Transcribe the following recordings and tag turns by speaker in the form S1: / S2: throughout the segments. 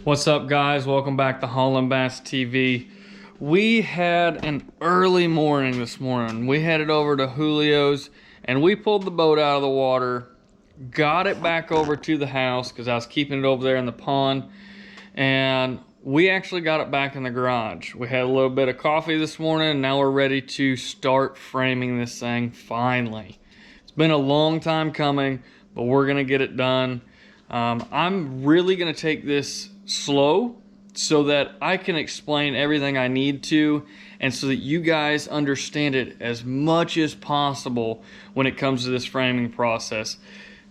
S1: What's up, guys? Welcome back to Haulin Bass TV. We had an early morning this morning. We headed over to Julio's and we pulled the boat out of the water, got it back over to the house because I was keeping it over there in the pond, and we actually got it back in the garage. We had a little bit of coffee this morning and now we're ready to start framing this thing finally. It's been a long time coming, but we're gonna get it done. I'm really gonna take this slow so that I can explain everything I need to, and so that you guys understand it as much as possible when it comes to this framing process.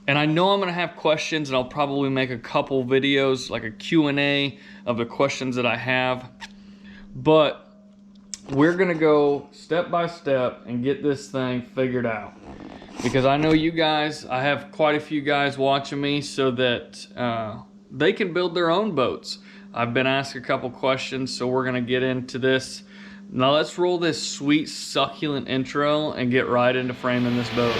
S1: And I know I'm gonna have questions, and I'll probably make a couple videos, like a Q&A of the questions that I have, but we're gonna go step by step and get this thing figured out. Because I know you guys, I have quite a few guys watching me so that they can build their own boats. I've been asked a couple questions, so we're gonna get into this. Now let's roll this sweet, succulent intro and get right into framing this boat.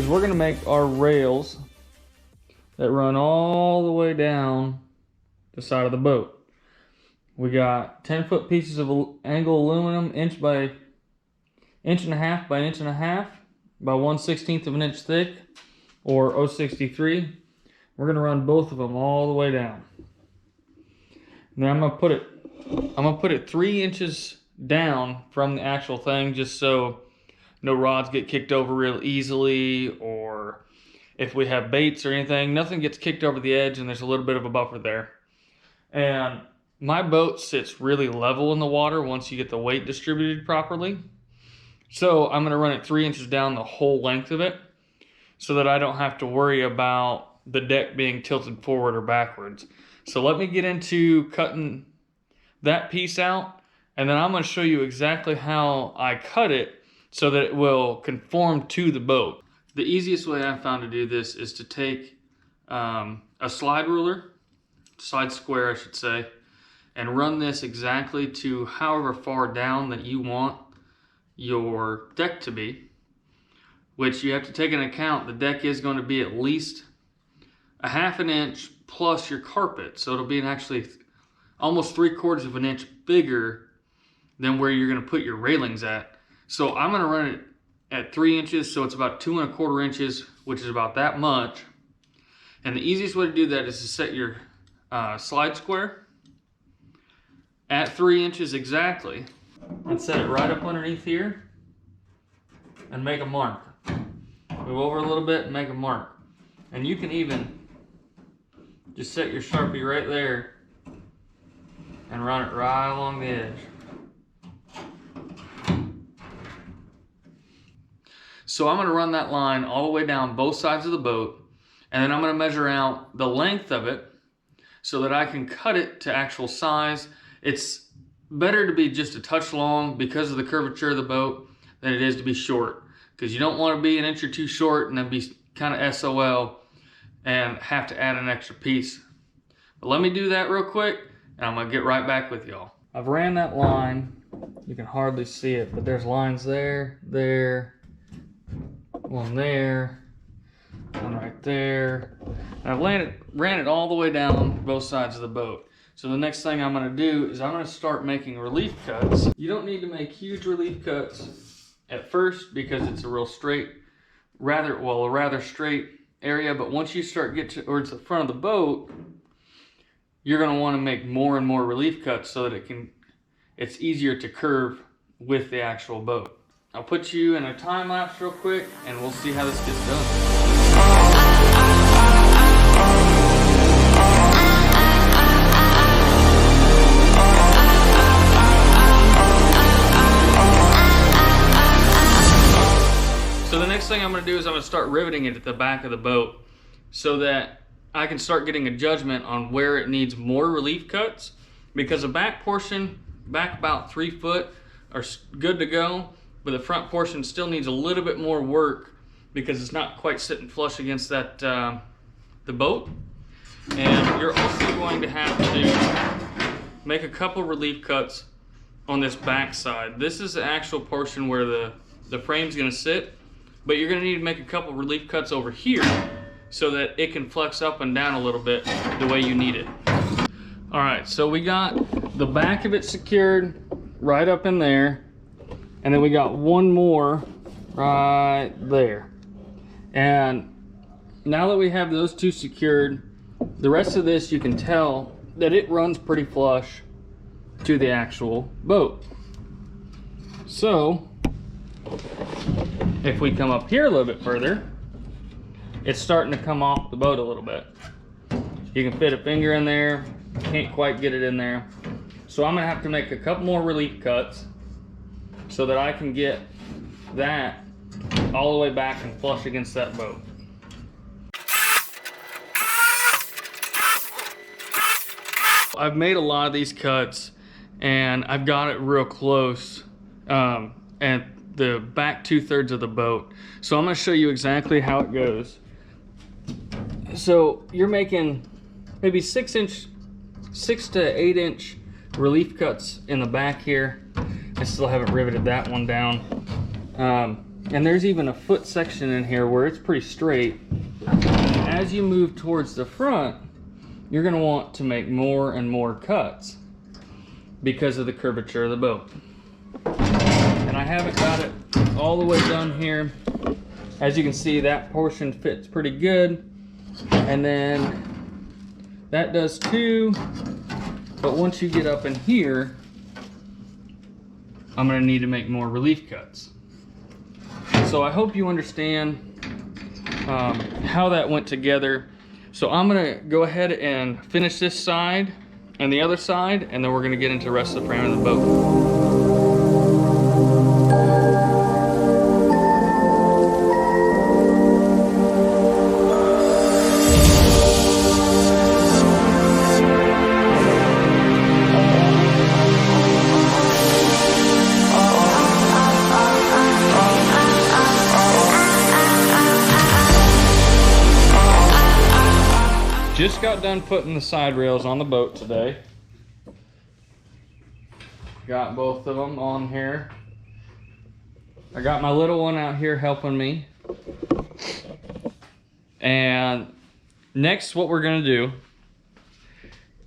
S1: We're gonna make our rails that run all the way down the side of the boat. We got 10-foot pieces of angle aluminum, inch by inch and a half by inch and a half by 1/16 of an inch thick, or 0.63. We're gonna run both of them all the way down. Now I'm gonna put it 3 inches down from the actual thing, just so no rods get kicked over real easily, or if we have baits or anything, nothing gets kicked over the edge, and there's a little bit of a buffer there. And my boat sits really level in the water once you get the weight distributed properly. So I'm gonna run it 3 inches down the whole length of it so that I don't have to worry about the deck being tilted forward or backwards. So let me get into cutting that piece out, and then I'm gonna show you exactly how I cut it so that it will conform to the boat. The easiest way I've found to do this is to take a slide ruler, slide square I should say, and run this exactly to however far down that you want your deck to be, which you have to take into account the deck is going to be at least a ½ an inch plus your carpet. So it'll be actually almost 3/4 of an inch bigger than where you're going to put your railings at. So I'm gonna run it at 3 inches, so it's about 2 1/4 inches, which is about that much. And the easiest way to do that is to set your slide square at 3 inches exactly, and set it right up underneath here, and make a mark. Move over a little bit and make a mark. And you can even just set your Sharpie right there and run it right along the edge. So I'm going to run that line all the way down both sides of the boat, and then I'm going to measure out the length of it so that I can cut it to actual size. It's better to be just a touch long because of the curvature of the boat than it is to be short, because you don't want to be an inch or two short and then be kind of SOL and have to add an extra piece. But let me do that real quick and I'm going to get right back with y'all. I've ran that line. You can hardly see it, but there's lines there, one there, one right there. And I've ran it all the way down both sides of the boat. So the next thing I'm going to do is I'm going to start making relief cuts. You don't need to make huge relief cuts at first because it's a real straight, a rather straight area. But once you start get towards the front of the boat, you're going to want to make more and more relief cuts so that it's easier to curve with the actual boat. I'll put you in a time lapse real quick and we'll see how this gets done. next thing I'm going to do is I'm going to start riveting it at the back of the boat so that I can start getting a judgment on where it needs more relief cuts, because the back portion, back about 3 foot, are good to go, but the front portion still needs a little bit more work because it's not quite sitting flush against that the boat. And you're also going to have to make a couple relief cuts on this back side. This is the actual portion where the frame's going to sit, but you're going to need to make a couple relief cuts over here so that it can flex up and down a little bit the way you need it. All right, so we got the back of it secured right up in there, and then we got one more right there. And now that we have those two secured, the rest of this, you can tell that it runs pretty flush to the actual boat. So if we come up here a little bit further, it's starting to come off the boat a little bit. You can fit a finger in there, can't quite get it in there. So I'm gonna have to make a couple more relief cuts so that I can get that all the way back and flush against that boat. I've made a lot of these cuts and I've got it real close at the back 2/3 of the boat. So I'm gonna show you exactly how it goes. So you're making maybe 6 to 8 inch relief cuts in the back here. I still haven't riveted that one down. And there's even a foot section in here where it's pretty straight. And as you move towards the front, you're gonna want to make more and more cuts because of the curvature of the boat. And I haven't got it all the way done here. As you can see, that portion fits pretty good. And then that does too. But once you get up in here, I'm gonna need to make more relief cuts. So I hope you understand how that went together. So I'm gonna go ahead and finish this side and the other side, and then we're gonna get into the rest of the frame of the boat. Just got done putting the side rails on the boat today. Got both of them on here. I got my little one out here helping me. And next what we're gonna do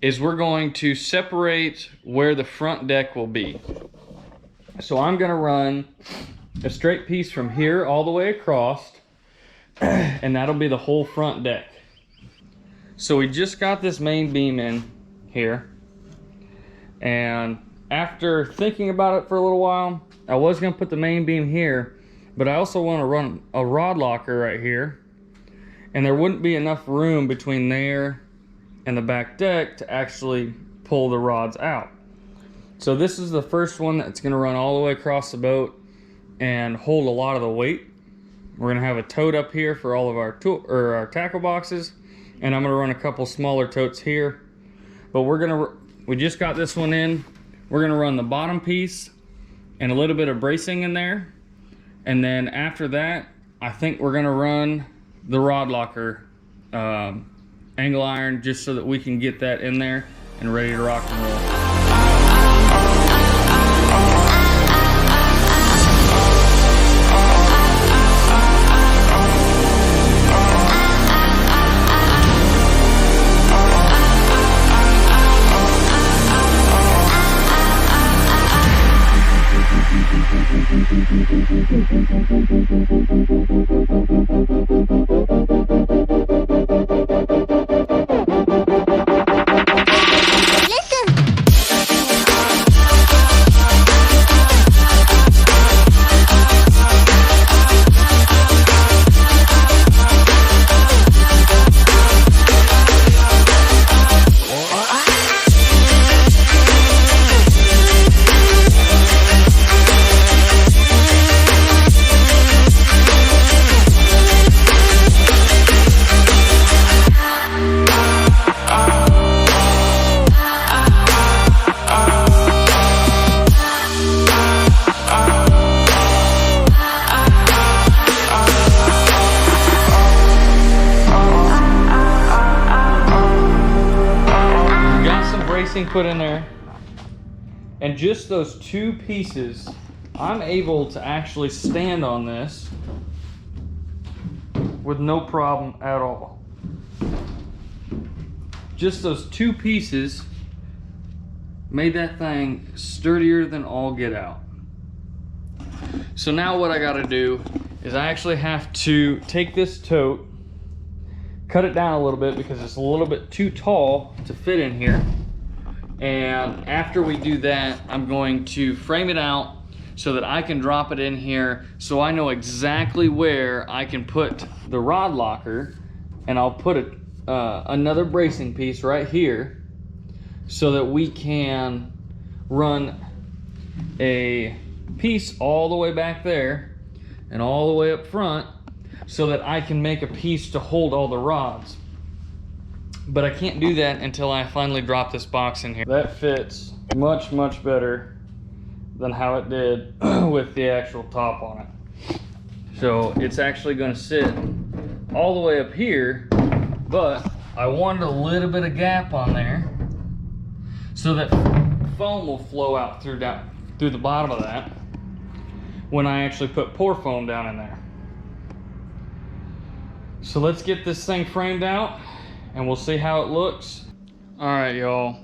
S1: is we're going to separate where the front deck will be. So I'm gonna run a straight piece from here all the way across, and that'll be the whole front deck. So we just got this main beam in here, and after thinking about it for a little while, I was gonna put the main beam here, but I also want to run a rod locker right here, and there wouldn't be enough room between there and the back deck to actually pull the rods out. So this is the first one that's gonna run all the way across the boat and hold a lot of the weight. We're gonna have a tote up here for all of our our tackle boxes, and I'm gonna run a couple smaller totes here. But we just got this one in. We're gonna run the bottom piece and a little bit of bracing in there. And then after that, I think we're gonna run the rod locker angle iron, just so that we can get that in there and ready to rock and roll. bracing put in there, and just those 2 pieces, I'm able to actually stand on this with no problem at all. Just those 2 pieces made that thing sturdier than all get out. So now what I gotta do is I actually have to take this tote, cut it down a little bit because it's a little bit too tall to fit in here. And after we do that, I'm going to frame it out so that I can drop it in here so I know exactly where I can put the rod locker, and I'll put another bracing piece right here so that we can run a piece all the way back there and all the way up front so that I can make a piece to hold all the rods. But I can't do that until I finally drop this box in here. That fits much, much better than how it did with the actual top on it. So it's actually going to sit all the way up here, but I wanted a little bit of gap on there so that foam will flow out through the bottom of that when I actually put pour foam down in there. So let's get this thing framed out and we'll see how it looks. All right, y'all.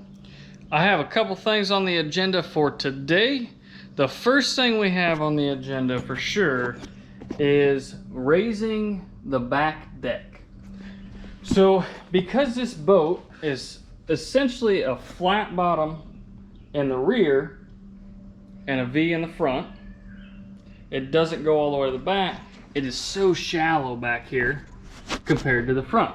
S1: I have a couple things on the agenda for today. The first thing we have on the agenda for sure is raising the back deck. So because this boat is essentially a flat bottom in the rear and a V in the front, it doesn't go all the way to the back. It is so shallow back here compared to the front.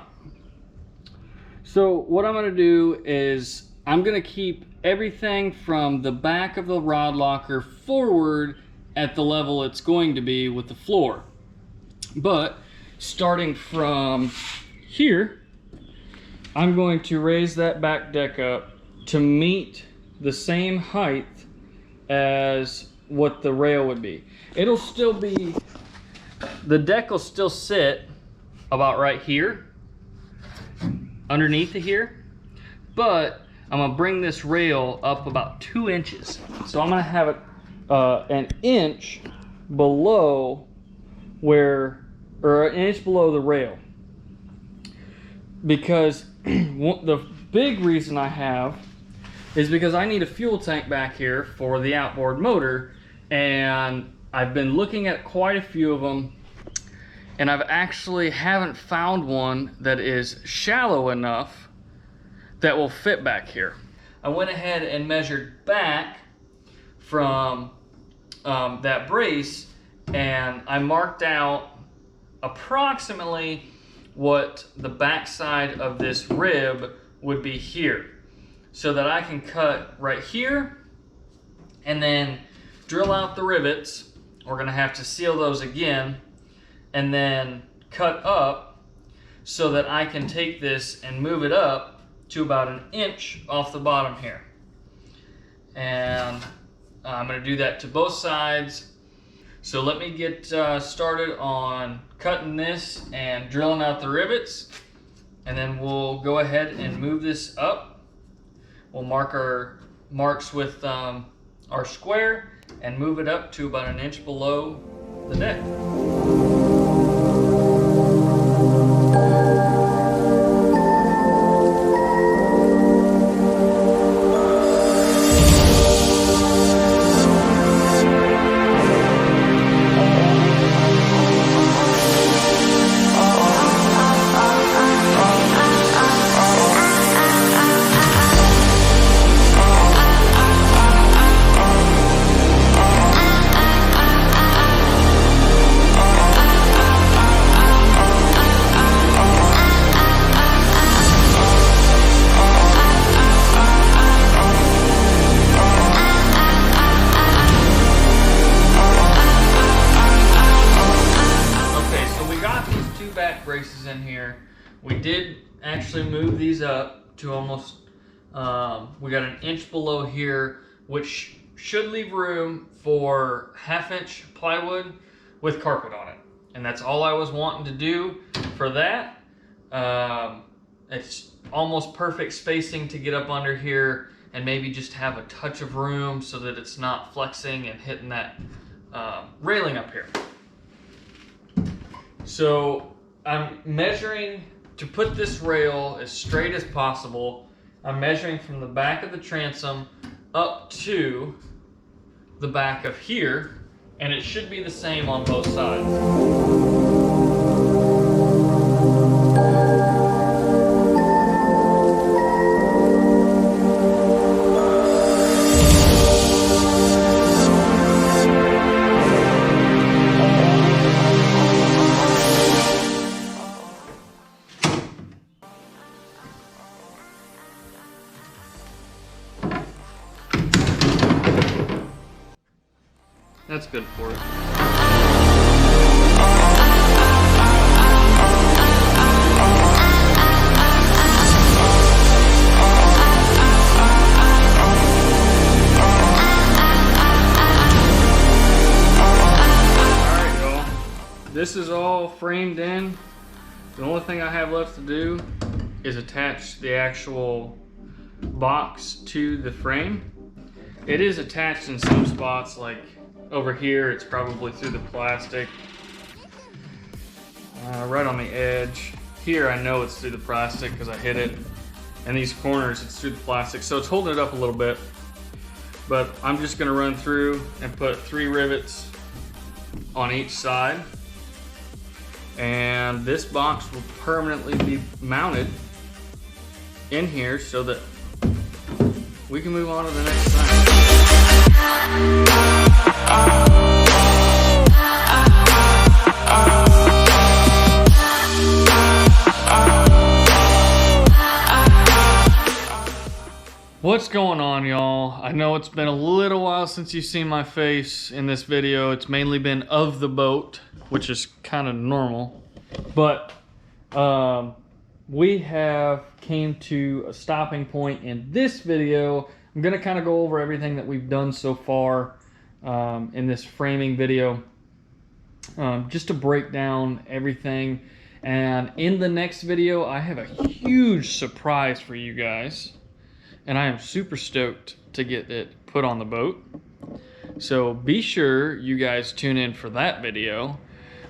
S1: So what I'm going to do is I'm going to keep everything from the back of the rod locker forward at the level it's going to be with the floor. But starting from here, I'm going to raise that back deck up to meet the same height as what the rail would be. It'll still be, the deck will still sit about right here, underneath of here, but I'm gonna bring this rail up about 2 inches. So I'm gonna have it an inch below where, or an inch below the rail. Because the big reason I have is because I need a fuel tank back here for the outboard motor, and I've been looking at quite a few of them, and I've actually haven't found one that is shallow enough that will fit back here. I went ahead and measured back from that brace, and I marked out approximately what the back side of this rib would be here, so that I can cut right here and then drill out the rivets. We're gonna have to seal those again, and then cut up so that I can take this and move it up to about an inch off the bottom here. And I'm gonna do that to both sides. So let me get started on cutting this and drilling out the rivets, and then we'll go ahead and move this up. We'll mark our marks with our square and move it up to about an inch below the deck. Braces in here. We did actually move these up to almost, we got an inch below here, which should leave room for 1/2 inch plywood with carpet on it. And that's all I was wanting to do for that. It's almost perfect spacing to get up under here and maybe just have a touch of room so that it's not flexing and hitting that railing up here. So I'm measuring to put this rail as straight as possible. I'm measuring from the back of the transom up to the back of here, and it should be the same on both sides. That's good for it. Alright, y'all. This is all framed in. The only thing I have left to do is attach the actual box to the frame. It is attached in some spots, like over here, it's probably through the plastic. Right on the edge. Here, I know it's through the plastic because I hit it. And these corners, it's through the plastic. So it's holding it up a little bit. But I'm just gonna run through and put 3 rivets on each side. And this box will permanently be mounted in here so that we can move on to the next thing. What's going on, y'all? I know it's been a little while since you've seen my face in this video. It's mainly been of the boat, which is kind of normal. But we have came to a stopping point in this video. I'm gonna kind of go over everything that we've done so far in this framing video, just to break down everything. And in the next video, I have a huge surprise for you guys, and I am super stoked to get it put on the boat. So be sure you guys tune in for that video,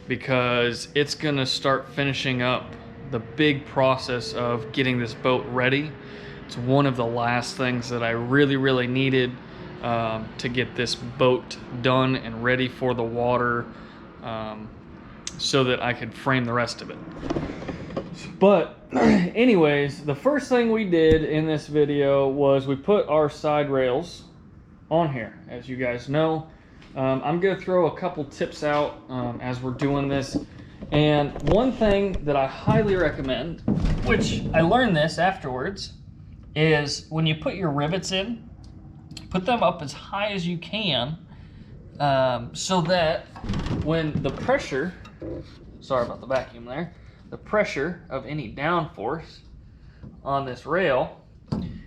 S1: because it's gonna start finishing up the big process of getting this boat ready. It's one of the last things that I really needed to get this boat done and ready for the water, so that I could frame the rest of it. But anyways, the first thing we did in this video was we put our side rails on here. As you guys know, I'm gonna throw a couple tips out as we're doing this. And one thing that I highly recommend, which I learned this afterwards, is when you put your rivets in, put them up as high as you can, so that when the pressure, sorry about the vacuum there, the pressure of any downforce on this rail,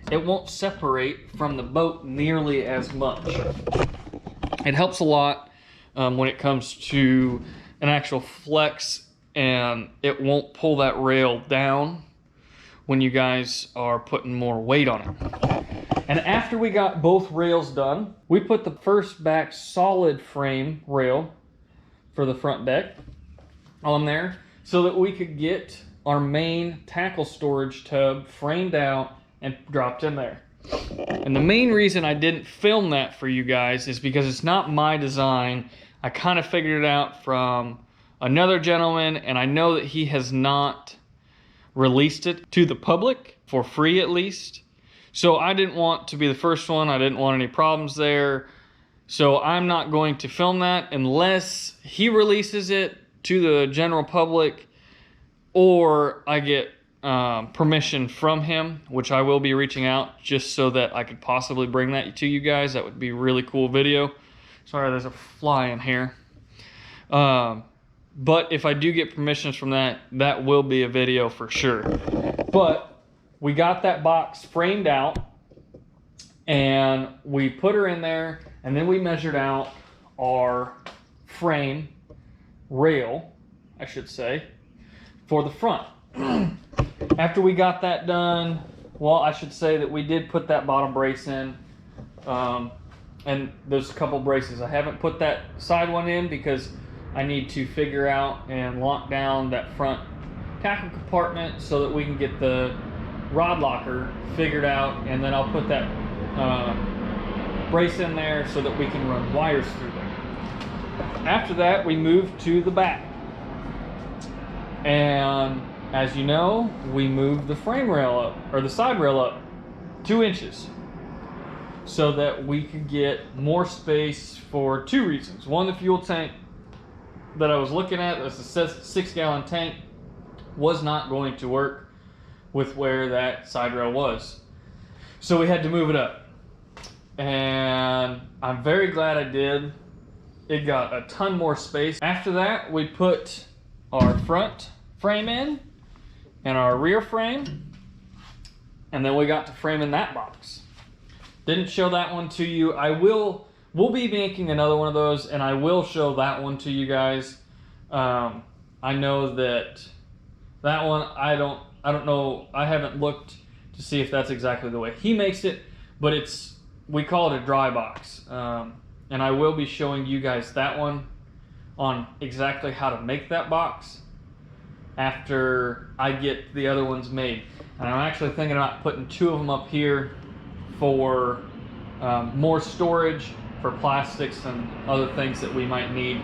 S1: it won't separate from the boat nearly as much. It helps a lot when it comes to an actual flex, and it won't pull that rail down when you guys are putting more weight on it. And after we got both rails done, we put the first back solid frame rail for the front deck on there so that we could get our main tackle storage tub framed out and dropped in there. And the main reason I didn't film that for you guys is because it's not my design. I kind of figured it out from another gentleman, and I know that he has not released it to the public for free, at least. So I didn't want to be the first one. I didn't want any problems there. So I'm not going to film that unless he releases it to the general public, or I get permission from him, which I will be reaching out just so that I could possibly bring that to you guys. That would be a really cool video. Sorry, there's a fly in here. But if I do get permissions from that, that will be a video for sure. But we got that box framed out, and we put her in there, and then we measured out our frame rail, I should say, for the front. After we got that done, well, I should say that we did put that bottom brace in, and there's a couple braces. I haven't put that side one in because I need to figure out and lock down that front tackle compartment so that we can get the rod locker figured out, and then I'll put that brace in there so that we can run wires through there. After that, we move to the back, and as you know, we moved the frame rail up, or the side rail up 2 inches so that we could get more space for 2 reasons. One, the fuel tank that I was looking at, that's a 6-gallon tank, was not going to work with where that side rail was. So we had to move it up. And I'm very glad I did. It got a ton more space. After that, we put our front frame in and our rear frame. And then we got to frame in that box. Didn't show that one to you. We'll be making another one of those, and I will show that one to you guys. I know that one, I don't know, I haven't looked to see if that's exactly the way he makes it, but we call it a dry box. And I will be showing you guys that one on exactly how to make that box after I get the other ones made. And I'm actually thinking about putting 2 of them up here for more storage for plastics and other things that we might need.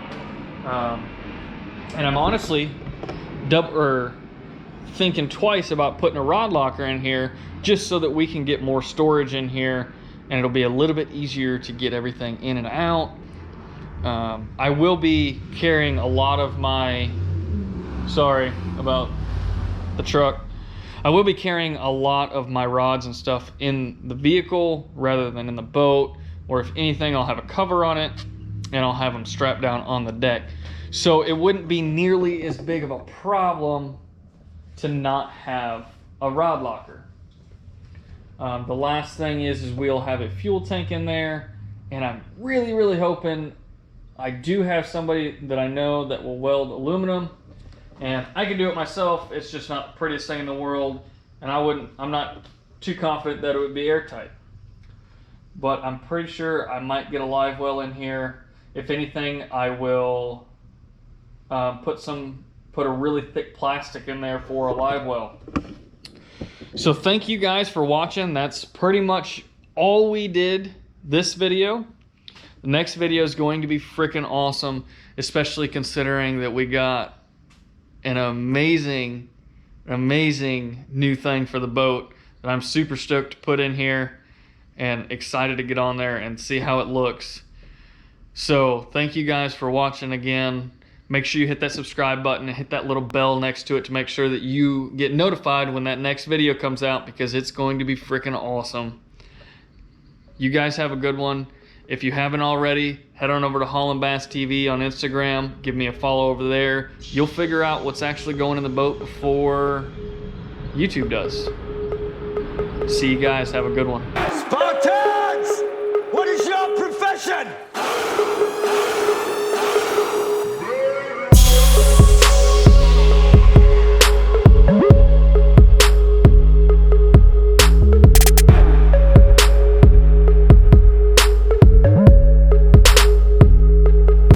S1: And I'm honestly thinking twice about putting a rod locker in here just so that we can get more storage in here, and it'll be a little bit easier to get everything in and out. I will be carrying a lot of my, sorry about the truck. I will be carrying a lot of my rods and stuff in the vehicle rather than in the boat, or if anything, I'll have a cover on it and I'll have them strapped down on the deck. So it wouldn't be nearly as big of a problem to not have a rod locker. The last thing is we'll have a fuel tank in there, and I'm really, really hoping, I do have somebody that I know that will weld aluminum, and I can do it myself. It's just not the prettiest thing in the world, and I'm not too confident that it would be airtight. But I'm pretty sure I might get a live well in here. If anything, I will put a really thick plastic in there for a live well. So thank you guys for watching. That's pretty much all we did this video. The next video is going to be freaking awesome, especially considering that we got an amazing new thing for the boat that I'm super stoked to put in here and excited to get on there and see how it looks. So thank you guys for watching again. Make sure you hit that subscribe button and hit that little bell next to it to make sure that you get notified when that next video comes out, because it's going to be freaking awesome. You guys have a good one. If you haven't already, head on over to Haulin Bass TV on Instagram. Give me a follow over there. You'll figure out what's actually going in the boat before YouTube does. See you guys. Have a good one.